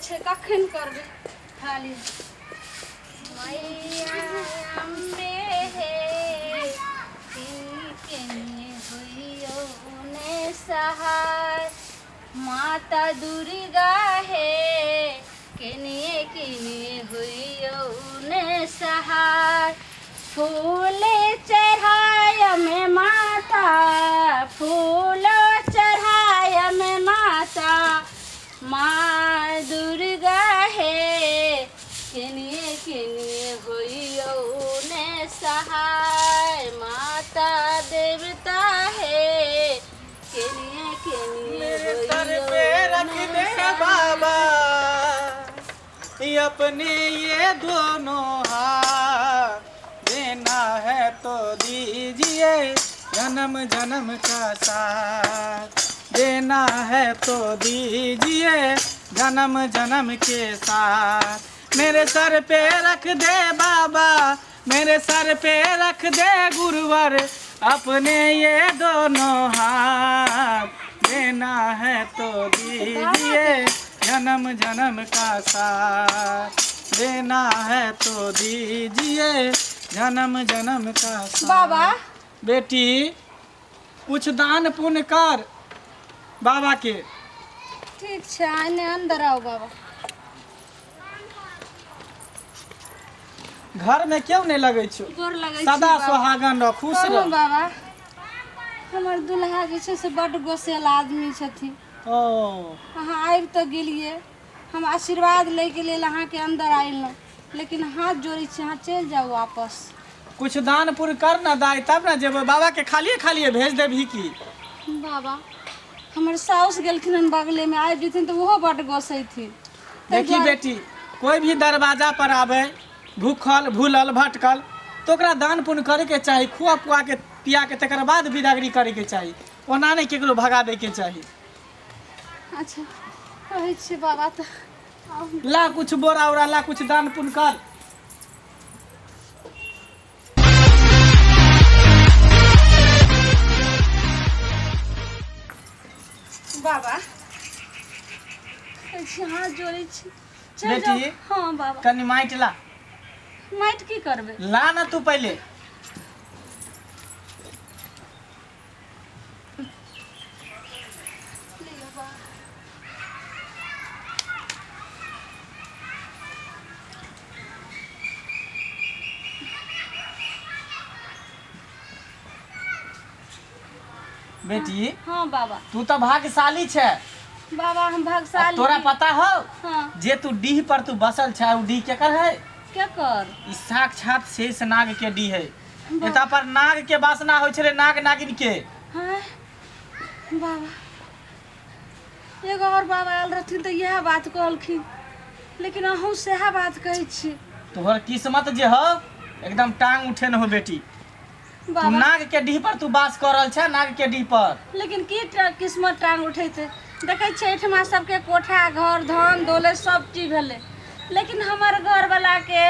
छे कखन करबे खाली मैया हमरे हे केने होइयो ने सहाय माता दुर्गा हे केने केने होइयो ने सहाय फूल चढ़ाय में माता फूल चढ़ाय में माता माँ दुर्गा है केनिए केनिए होइयो ने सहाय माता देवता है केनिए केनिए सर पे रख दे बाबा अपने ये दोनों हाथ देना है तो दीजिए जन्म जन्म का साथ देना है तो दीजिए जन्म जन्म के साथ मेरे सर पे रख दे बाबा मेरे सर पे रख दे गुरुवर अपने ये दोनों हाथ देना है तो दीजिए जन्म जन्म का साथ देना है तो दीजिए जन्म जन्म का साथ। बाबा बेटी कुछ दान पुण्य कर बाबा के। ठीक है आने अंदर आओ बाबा। घर में क्यों नहीं लगे छो गोर लगे सदा सुहागन रह खुश रह बाबा हमर दुल्हा जे छै से बड़ गोसेल आदमी छथिन ओ अहाँ आबि तो गेलिए हम आशीर्वाद ले के लेल अहाँ के अंदर आइलहुँ लेकिन हाथ जोड़ी छी अहाँ चल जाओ वापस। कुछ दान पुण्य कर ना दाई तब ना जेब बाबा के खालिए खालिए भेज देबही की। बाबा हमर साउस गेलखिन हन बगले में आबि जेथिन तो ओहो बड़ गोसैथिन। देखी बेटी कोई भी दरवाजा पर आवे भूखल भूलल भटकल तो ओकरा दान पुण्य करे के चाही खुआ पुआ के पिया के तकर बाद विदागरी करे के चाही ओना नहीं केकरो भगावे के चाही। अच्छा कहै छी बाबा तो ला कुछ बोरा उरा ला कुछ दान पुण्य कर। बाबा हाथ जोड़े छी बेटी हाँ बाबा कनी माइट ला माइट की करबे ला ना तू पहले बेटी हाँ बाबा तू तो भाग्यशाली छे बाबा हम भाग्यशाली तोरा पता हो हाँ जे तू डीह पर तू बसल छे उ डीह केकर है क्या कर ई साक्षात शेष नाग के डीह है एता पर नाग के वासना होय छले नाग नागिन के। हाँ बाबा एगो और बाबा आयल रहथिन तो यह बात कहलखिन लेकिन अहूँ सेहा बात कहै छी तोहर किस्मत जे हो एकदम टांग उठे न हो बेटी तू बाबा नाग के डीह पर तू वास कर रहल छे नाग के डीह पर लेकिन की किस्मत टांग उठेते देखे छै एठमा सबके कोठा घर धन दौलत सब चीज भेले लेकिन हमर घर वाला के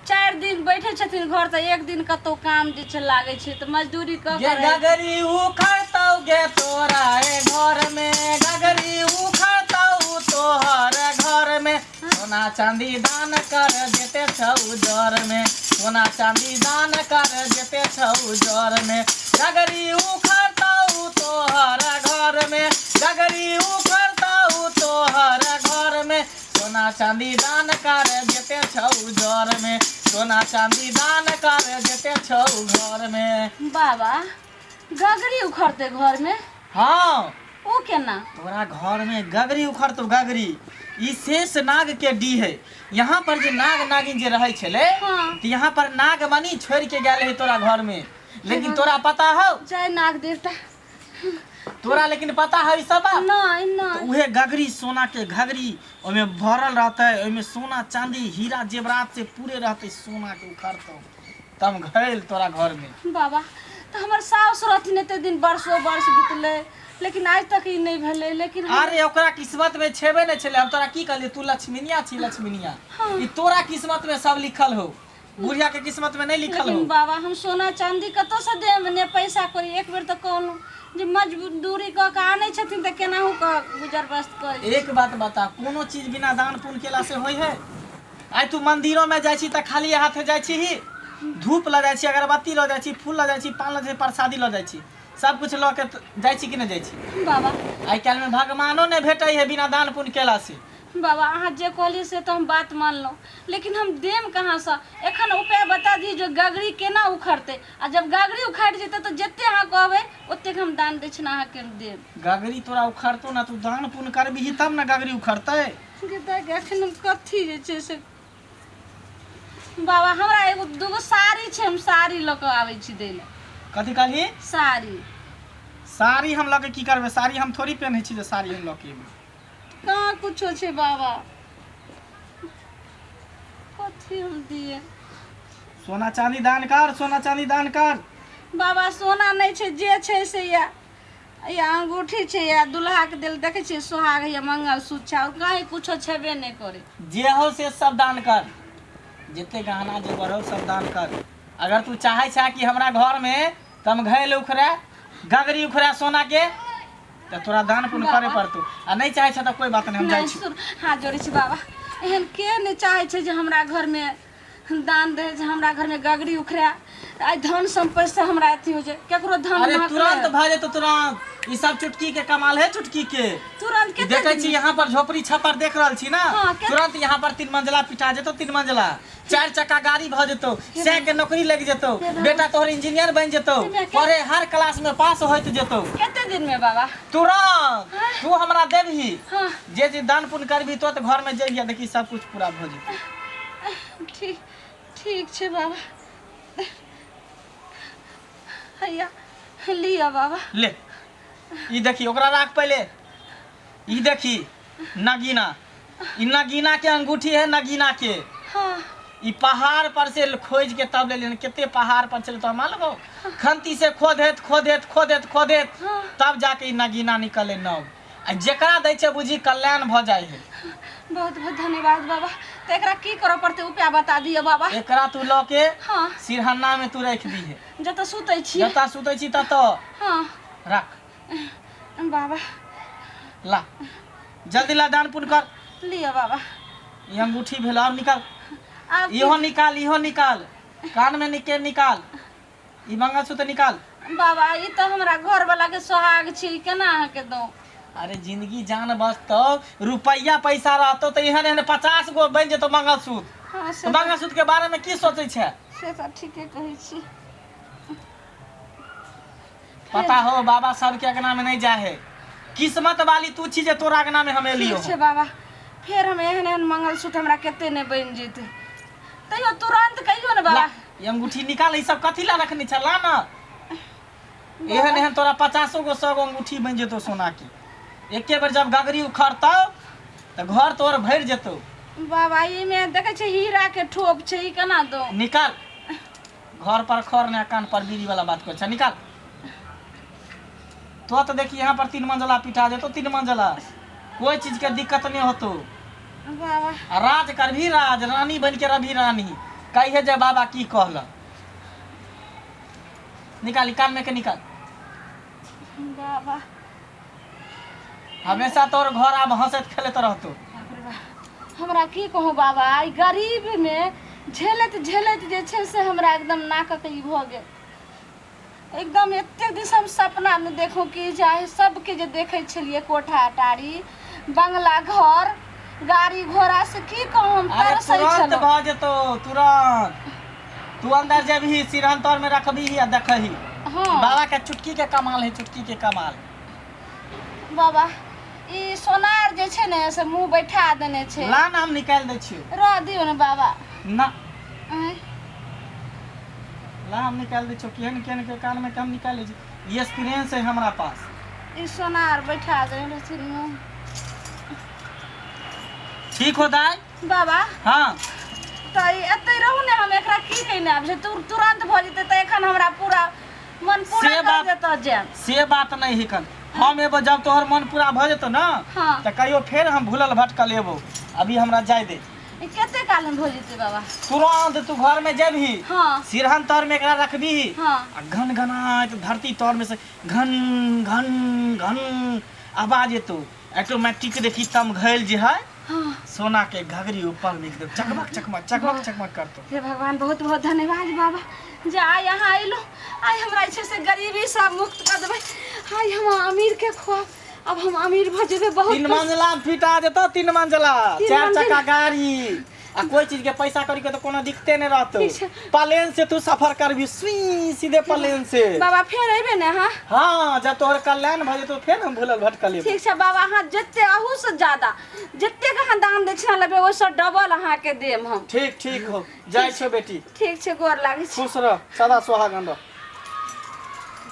4 दिन बैठे छथिन घर तो एक दिन कतो काम जे छै लागे छै तो मजदूरी क गे गगरी उखड़तौ गे तोरा ए घर में गगरी उखड़तौ तोहर घर में सोना चांदी दान कर देते छौ जर में सोना चांदी दान कर देते छौ जर में गगरी उखड़तौ तोहर घर में गगरी उखड़तौ तोहर घर में सोना चांदी दान कर देते छौ जर में सोना चांदी दान कर देते छौ घर में। बाबा गगरी उखड़ते घर में हाँ ओ केना तोरा घर में गगरी उखड़तौ गगरी ई शेष नाग के डी है यहाँ पर जे नाग नागिन जे रहे छले हाँ। तो यहाँ पर नागमणि छोड़ के गेले है तोरा घर में लेकिन तोरा पता हो जय नाग देवता तोरा लेकिन पता है ई सब बात नहीं तो नहीं उहे गगरी सोना के घगरी ओमे भरल रहते ओमे सोना चांदी हीरा जेवरात से पूरे रहते सोना के उखड़तौ तब घैल तोरा घर में। बाबा तो हमर साउस रहथिन एते दिन वर्षों वर्ष बीतले लेकिन आज तक ई नहीं भेले लेकिन अरे ओकरा किस्मत में छेबे नहीं छले हम तोरा की कहलिए तू लक्ष्मीनिया छी लक्ष्मीनिया हाँ। ई तोरा किस्मत में सब लिखल हो बुढ़िया के किस्मत में नहीं लिखल हो। लेकिन बाबा हम सोना चांदी कतो से देम ने पैसा कोई एक बेर तो कौन जे मजदूरी कऽ के आनै छथिन तऽ केनाहू कऽ गुजर बसर करै। एक बात बता, कोनो चीज बिना दान पुण्य केला से होय है? आइ तू मंदिरों में जाइ छी तऽ खाली हाथे जाइ छी ही, धूप ल जाइ छी, अगरबत्ती ल जाइ छी, फूल ल जाइ छी, पान ल जाइ छी, प्रसादी ल जाइ छी, सब कुछ ल के जाइ छी कि नहीं जाइ छी? बाबा आइ काल्हि में भगवानो नहीं भेटै है बिना दान पुण्य केला से। बाबा अहाँ जे कहलिए से तो हम बात मानलहुँ, लेकिन हम देम कहाँ से? एखन उपाय बता दी जो गगरी केना उखड़ते, आ जब गगरी उखड़ जेतै तो जते अहाँ कहबै ओतेक हम दान दक्षिणा अहाँके देब। गगरी तोरा उखड़तो ना, तू दान पुण्य करबिही तब ना गगरी उखड़तै। एखन हम कथी जे छै से बाबा हमरा एगो दूगो साड़ी छै, हम साड़ी लऽ कऽ आबै छी दै लए। कथी कहली? साड़ी। साड़ी हम लऽ के की करबै? साड़ी हम थोड़ी पहनै छी जे साड़ी हम लऽ के एबै। कहाँ कुछो छै बाबा, कथी हम दिए? सोना चांदी दान कर, सोना चांदी दान कर। बाबा सोना नहीं छै, जे छै से या अंगूठी छै, या दुल्हा के दिल देखे छियै सोहाग या मंगलसूत्र छै, और कहीं कुछो छेबे नहीं करे। जे हो से सब दान कर, जितने गहना जेवर हो सब दान कर। अगर तू चाहे छा कि हमरा घर में कम घैल उखड़े, गगरी उखड़े सोना के, तो तोरा दान पुण्य करे पड़तो। आ नहीं चाहे छा तो कोई बात नहीं, हम जाइ छी। हाथ जोड़े छी बाबा, एहन के नहीं चाहे छै जे हमरा घर में दान दे, जे हमरा घर में गगरी उखड़े, आई धन संपत्ति से हमरा अथी हो जाए, केकरो धन अरे महक तुरंत ले। भाजे तो तुरंत। ई सब चुटकी के कमाल है, चुटकी के। तुरंत के देखे छी यहाँ पर झोपड़ी छप्पर देख रहल छी ना, हाँ, तुरंत यहाँ पर 3 मंजिला पिटा जेतो, 3 मंजिला 4 चक्का गाड़ी भ जेतो, सै के नौकरी लग जेतो, बेटा तोहर इंजीनियर बन जेतो, पढ़े हर क्लास में पास होइत जेतो। कितने दिन में बाबा? तुरंत तू हमरा देबही, हाँ जे जे दान पुण्य करबी तो घर में जइया देखी सब कुछ पूरा भ जेतो। ठीक ठीक छै बाबा, हैया लिया बाबा। ले ई देखी, ओकरा राख पहले। ई देखी नगीना, ई नगीना के अंगूठी है, नगीना के। हाँ ई पहाड़ पर से खोज के तब ले लेन, कितने पहाड़ पर चले तो मालूम हो? खंती से खोदेत खोदेत खोदेत खोदेत हाँ। तब जाके ई नगीना निकले नव। आ जेकरा दै छै बुझी कल्याण भ जाय है। बहुत बहुत धन्यवाद बाबा। तो एकरा की करे पड़ते उपाय बता दिए बाबा। एकरा तू ल के हाँ सिरहन्ना में तू रख दी है, जत सुतै छी। जता सुतै छी तत हाँ रख। बाबा ला जल्दी ला, दान पुण्य कर। लिया बाबा। ये अंगूठी भेल, और निकाल। आप इहो निकाल, इहो निकाल, कान में निके निकाल, ई मंगलसूत्र निकाल। बाबा ई तो हमरा घर वाला के सोहाग छी, केना के दो? अरे जिंदगी जान बचतो, रुपया पैसा रहतो तो एहन एहन 50 गो बन जेतो मंगलसूत्र। हाँ तो से मंगलसूत्र के बारे में की सोचे छे? से तो ठीके कहै छी। पता हो बाबा सब के अंगना में नहीं जा है, किस्मत वाली तू छी जे तोरा अंगना में हमें लियो। ठीक छै बाबा, फिर हम एहन एहन मंगलसूत्र हमरा केते ने बन जेते, तैयो तुरंत कहियो ने बाबा। ये अंगूठी निकाल, ई सब कथी ला रखनी छ? ला ना, एहन एहन तोरा 50 गो 100 गो अंगूठी बन जेतो सोना की। एके बार जब गगरी उखड़तो तो घर तोर भर जेतो। बाबा ई में देखे छै हीरा के ठोप छै, ई केना दो? निकाल, घर पर खर ने कान पर बीड़ी वाला बात कर, निकाल। तो देखी यहाँ पर 3 मंजिला पिटा जेतो, 3 मंजिला, कोई चीज के दिक्कत नहीं होतो। बाबा आ राज कर भी राज, रानी बन के रभी रानी, कहिए जे बाबा की कहल। निकाल, कान में के निकाल। बाबा हमेशा तोर घर आब हंसत खेलत रहतो। हमरा की कहूँ बाबा, ई गरीब में झेलत झेलत जे छै से हमरा एकदम नाकक ई भ गेल। एकदम एते दिस हम सपना में देखूं कि जाए सबके जे देखे छलिए कोठा अटारी बंगला घर गाड़ी घोड़ा से की कहूँ हम अरे तरसै तुरंत छलौ। भ जेतो, तुरंत। तू अंदर जेबही, सिरहन तोर में रखबी आ देखही। हाँ बाबा के चुटकी के कमाल है, चुटकी के कमाल। बाबा ई सोनार जे छै ने से मुंह बैठा देने छै। ला ना, हम निकाल दै छियो। रह दियो ने बाबा। ना आँय, ला, हम निकाल दै छियो। केहन केहन के कान में के हम निकाल लै छी, ये एक्सपीरियंस है हमरा पास। ई सोनार बैठा देने छै मुंह। ठीक हो दाई? बाबा हाँ तो एते रहू ने, हम एकरा की कहने आब जे तुरंत भ जेते त एखन हमरा पूरा मन पूरा से कर बात- देता जे। से बात नहीं हिकन। हम एबो जब तोहर मन पूरा भ जेतो ना, हाँ तो कहियो फिर हम भूलल भटकल एबो। अभी हमरा जाय दे, केते काल में हो जेते बाबा? तुरंत तू घर में जबही हाँ सिरहन तर में एकरा रखबी हाँ आ घन घनात धरती तौर में से घन घन घन आवाज एतो ऑटोमेटिक देखी तम घैल जे है हाँ। सोना के घघरी ऊपर में एकदम चकमक चकमक चकमक चकमक करतो। हे भगवान बहुत बहुत धन्यवाद बाबा जे आय यहाँ आइलो आय हमरा इच्छे से गरीबी से मुक्त कर देबै आय हम अमीर के खुआ अब हम अमीर भ जेबै बहुत 3 मंजिला फिटा देतो 3 मंजिला 4 चक्का गाड़ी आ कोई चीज के पैसा करी के तो कोनो दिक्कते नहीं रहतो। प्लेन से तू सफर करबी सुई सीधे प्लेन से बाबा फेर अइबे ने हां हां जब तोहर कल्याण भ जेतो फेर हम भूलल भटकले। ठीक छै बाबा हां जत्ते अहू से ज्यादा जत्ते के हां दान दक्षिणा लेबे ओइ से डबल अहाँ के देम हम। ठीक ठीक हो जाय छो बेटी। ठीक छै गोर लागै छी। खुश रह सदा सुहागन रह।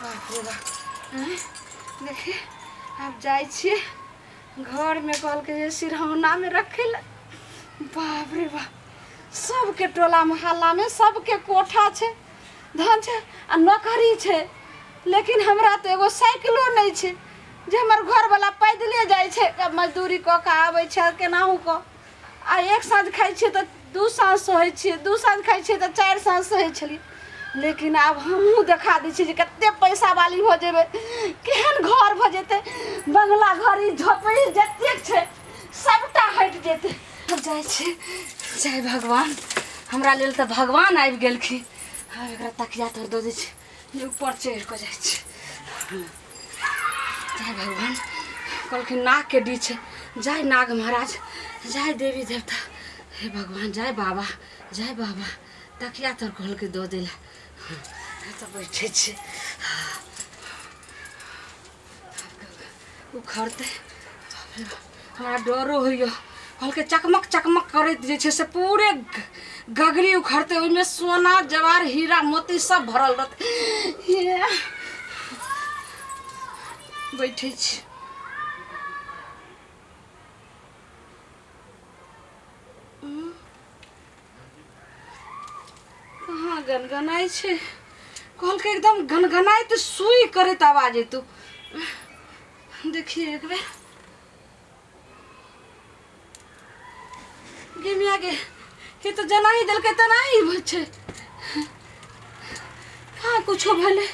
बाप रे बाप देखिए अब जाय छी घर में कल के जे सिरहौना में रखेला बाप रे बाप सबके टोला मोहल्ला में सबके कोठा छै धन छै आ नौकरी छै लेकिन हमरा तो एगो साइकिलो नहीं छै जे हमर घर वाला पैदले जाय छै मजदूरी क के आबै छै केनाहू क आ एक साँझ खाइ छियै तऽ 2 साँझ सहै छियै 2 साँझ खाइ छियै तऽ 4 साँझ सहै छलियै लेकिन अब हमहूँ देखा दै छियै जे कते पैसा वाली हो जेबै केहन घर भ जेतै बंगला घड़ी झोपड़ी जतेक छै सबटा हटि जेतै। अब जाइ छी जय भगवान हमरा लेल तऽ भगवान आबि गेलखिन अब एकरा तकिया तर दऽ दै छी जे ऊपर चढ़ि कऽ जाइ छी। जय भगवान कहलखिन नाग के डी छै जय नाग महाराज जय देवी देवता हे भगवान जय बाबा तकिया तर कहलकै दऽ दै लए तऽ बैठे छी उखड़ते हमरा डरो होइए कहलकै चकमक चकमक करैत जे छै से पूरे गगरी उखड़ते ओहिमे सोना जवार हीरा मोती सब भरल रहतै बैठे छी कहाँ गनगनाइ छै कहलकै एकदम गनगनाइत सुई करैत आवाज एतौ देखिए एक बेर गेमी आगे के तो जना ही दिल के तना ही बच्चे हाँ कुछ भले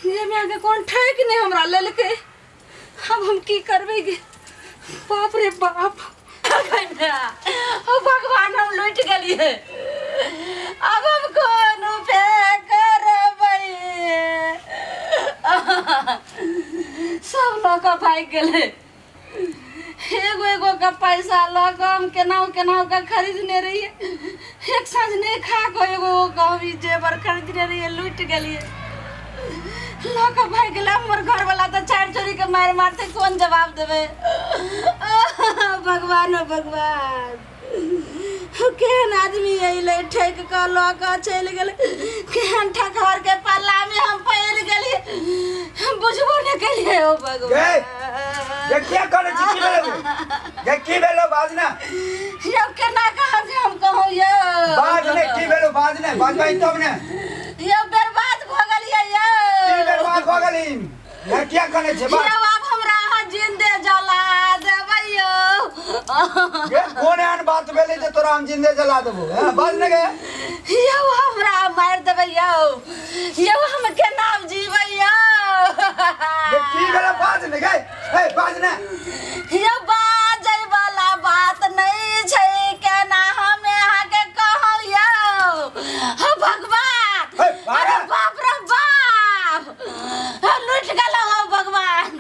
गेमी आगे कौन ठेक नहीं हमरा ललके अब हम की करबे गे बाप रे बाप ओ भगवान हम लुट गलिए अब हम कौन उपाय करबै सब लोग भाग गेले एगो एगो का पैसा लग हम केनाहू केनाहू का खरीदने रहिए एक साँझ नहीं खा को एगो कहबी जेवर खरीदने रहिए लूट गलिए लोग भाग गेला हमर घर वाला तो 4 चोरी के मार मारते कौन जवाब देवे भगवान ओ भगवान केहन आदमी अइले ठेक के लक चल गेले केहन ठकहर के पल्ला में हम पड़ गेलिए हम बुझबो नहीं केलिए ओ भगवान ये क्या करे छी की भेलो ये की भेलो बाज ना यो केना कहब जे हम कहू यो बाज ने की भेलो बाज भाई तब ने यो बर्बाद भ गेलिए यो की बर्बाद भ गेली ये क्या करे छे बाज यो अब हमरा हां जिंदे जला देबै यो ये कोन आन बात भेले जे तोरा हम जिंदे जला देबो हैं बाज ने के यो हमरा मार देबै यो हम केना जीबै यो ये की भेलो बाज ने गए ए बाज ने यो बाजै वाला बात नहीं छै केना हमे अहाँ के कहौ यो हो भगवान अरे बाप रे बाप लूट गेलौ हो भगवान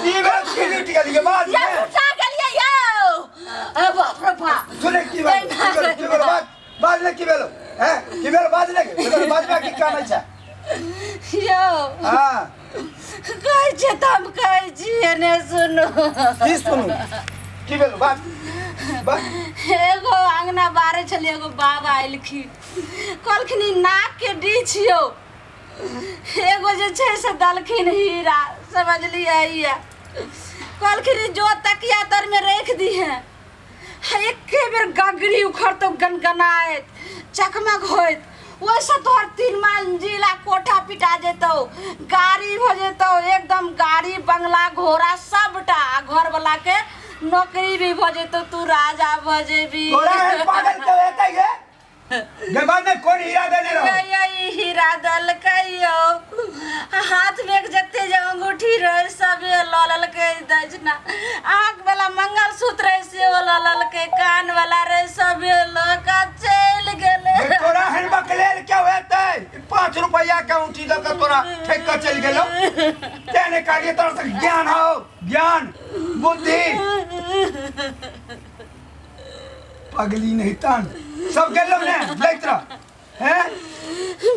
की भेलो की लूट गेली के बाज ये लूटा गेलिए यो अरे बाप रे बाप सुने की भेलो बाज ने की भेलो हैं की भेलो बाज ने के बाज में की काम छै यो हां कहै छै त हम कहै छियै ने सुनो की सुनु की भेलो बाज एगो अंगना बारे छलिए एगो बाबा आइलखिन कहलखिन नाक के डी छियो एगो जे छै से दलखिन हीरा समझलिए कहलखिन जो तकिया तर में रख दी है एके बेर गगरी उखड़तो गनगनाइत चकमक होइत वैसे तोहर 3 मंजिला कोठा पिटा जेतौ गाड़ी हो जेतौ एकदम गाड़ी बंगला घोड़ा सबटा घर वाला के नौकरी भी भजे तो तू राजा भजे भी तोरा है पागल तो हेतै गे जबान में कोन हीरा देने रहो यही हीरा दल कहियो हाथ में एक जत्ते जो अंगूठी रहे सब ललल के दजना आँख वाला मंगलसूत्र रहे से ललल के कान वाला रहे सब लका चल गेले तोरा है बकलेल क्या हेतै 5 रुपया के ऊँची दे के तोरा ठेक के चल गेलो तेने कागे तोरा से ज्ञान हो ज्ञान बुद्धि पगली नहीं तन सब गेलो ने लैत रह हैं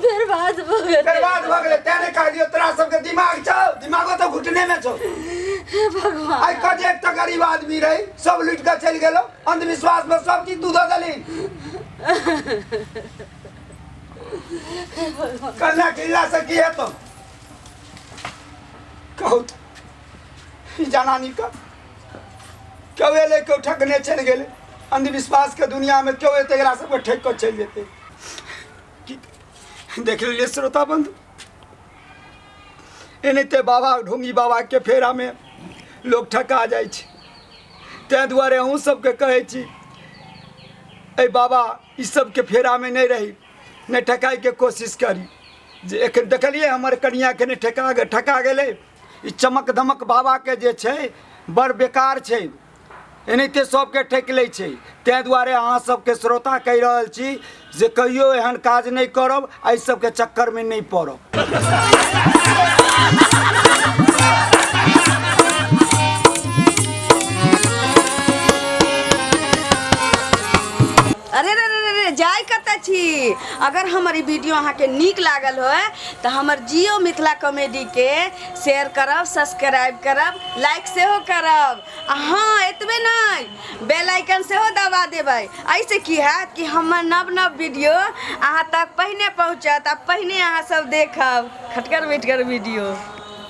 बर्बाद हो गए बर्बाद भ गेले तेने कह दियो तोरा सबके दिमाग छौ दिमागो तो घुटने में छौ भगवान आई कजे एक तो गरीब आदमी रही सब लूट के चल गेलो अंधविश्वास में सब चीज दूध दली कन्या किला से की है तो कहो तो जनानी का क्यों ले क्यों ठगने चल गेले अंधविश्वास के दुनिया में क्यों तेरा सबको ठेक कर चल जेते देख लीजिए श्रोता बंधु एनते बाबा ढोंगी बाबा के फेरा में लोग ठका जाए तै दुआरे अहूँ सबके कहै छी ए बाबा इस सब के फेरा में नहीं रही नहीं ठकाई के कोशिश करी जे एखन देखलिए हमर कनिया के नहीं ठका गेले ई चमक धमक बाबा के जे छै बड़ बेकार छै एनाहिते सबके ठकि लै छै तै दुआरे अहाँ सबके श्रोता कहि रहल छी जे कहियो एहन काज नहीं करब एहि सबके चक्कर में नहीं पड़ब अरे रे रे रे जाय कतऽ छी अगर हमारी वीडियो अहाँ के नीक लागल हो तो हमर जियो मिथिला कॉमेडी के शेयर करब सब्सक्राइब करब लाइक सेहो करब हाँ एतबे नहीं बेल आइकन सेहो दबा देबै ऐसे की हैत कि हमर नव नव वीडियो अहाँ तक पहिने पहुँचत आ पहिने अहाँ सब देखब खटकर बैठकर वीडियो।